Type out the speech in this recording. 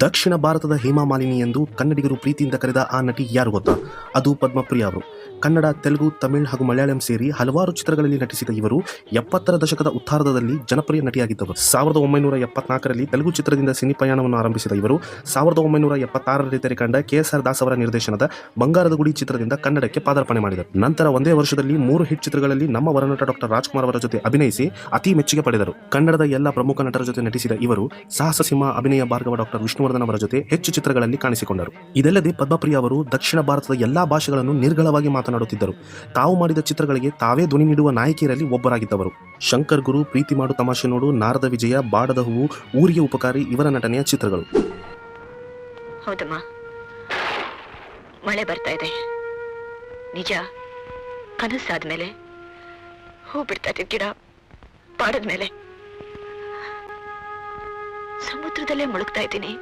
ದಕ್ಷಿಣ ಭಾರತದ ಹೇಮಾ ಮಾಲಿನಿ ಎಂದು ಕನ್ನಡಿಗರು ಪ್ರೀತಿಯಿಂದ ಕರೆದ ಆ ನಟಿ ಯಾರು ಗೊತ್ತಾ? ಅದು ಪದ್ಮಪ್ರಿಯ ಅವರು. ಕನ್ನಡ, ತೆಲುಗು, ತಮಿಳ್ ಹಾಗೂ ಮಲಯಾಳಂ ಸೇರಿ ಹಲವಾರು ಚಿತ್ರಗಳಲ್ಲಿ ನಟಿಸಿದ ಇವರು 70ರ ದಶಕದ ಉತ್ತಾರದಲ್ಲಿ ಜನಪ್ರಿಯ ನಟಿಯಾಗಿದ್ದವರು. 1974ರಲ್ಲಿ ತೆಲುಗು ಚಿತ್ರದಿಂದ ಸಿನಿ ಪಯಣವನ್ನು ಆರಂಭಿಸಿದ ಇವರು 1976ರಲ್ಲಿ ತೆರೆಕಂಡ KSR ದಾಸ್ ಅವರ ನಿರ್ದೇಶನದ ಬಂಗಾರದ ಗುಡಿ ಚಿತ್ರದಿಂದ ಕನ್ನಡಕ್ಕೆ ಪಾದಾರ್ಪಣೆ ಮಾಡಿದರು. ನಂತರ ಒಂದೇ ವರ್ಷದಲ್ಲಿ 3 ಹಿಟ್ ಚಿತ್ರಗಳಲ್ಲಿ ನಮ್ಮ ವರನಟ ಡಾಕ್ಟರ್ ರಾಜ್ಕುಮಾರ್ ಅವರ ಜೊತೆ ಅಭಿನಯಿಸಿ ಅತಿ ಮೆಚ್ಚುಗೆ ಪಡೆದರು. ಕನ್ನಡದ ಎಲ್ಲ ಪ್ರಮುಖ ನಟರ ಜೊತೆ ನಟಿಸಿದ ಇವರು ಸಾಹಸ ಸಿಂಹ, ಅಭಿನಯ ಭಾರ್ಗವ ಡಾಕ್ಟರ್ ವಿಷ್ಣುವರ್ಧನ್ ಅವರ ಜೊತೆ ಹೆಚ್ಚು ಚಿತ್ರಗಳಲ್ಲಿ ಕಾಣಿಸಿಕೊಂಡರು. ಇದಲ್ಲದೆ ಪದ್ಮಪ್ರಿಯ ಅವರು ದಕ್ಷಿಣ ಭಾರತದ ಎಲ್ಲಾ ಭಾಷೆಗಳನ್ನು ನಿರ್ಗಳವಾಗಿ ಮಾತನಾಡುತ್ತಿದ್ದರು. ತಾವು ಮಾಡಿದ ಚಿತ್ರಗಳಿಗೆ ತಾವೇ ಧ್ವನಿ ನೀಡುವ ನಾಯಕಿಯರಲ್ಲಿ ಒಬ್ಬರಾಗಿದ್ದವರು. ಶಂಕರ್ ಗುರು, ಪ್ರೀತಿ ಮಾಡು ತಮಾಷೆ ನೋಡು, ನಾರದ ವಿಜಯ, ಬಾಡದ ಹೂವು, ಊರಿಗೆ ಉಪಕಾರಿ ಇವರ ನಟನೆಯ ಚಿತ್ರಗಳು. ಹೌದಮ್ಮ, ಮಳೆ ಬರ್ತಾ ಇದೆ ನಿಜ. ಕನಸಾದ್ಮೇಲೆ ಹೂ ಬಿಡ್ತಾ ಇದ್ದ ಗಿಡ ಬಾಡದ್ಮೇಲೆ ಸಮುದ್ರದಲ್ಲೇ ಮುಳುಗ್ತಾ ಇದ್ದೀನಿ.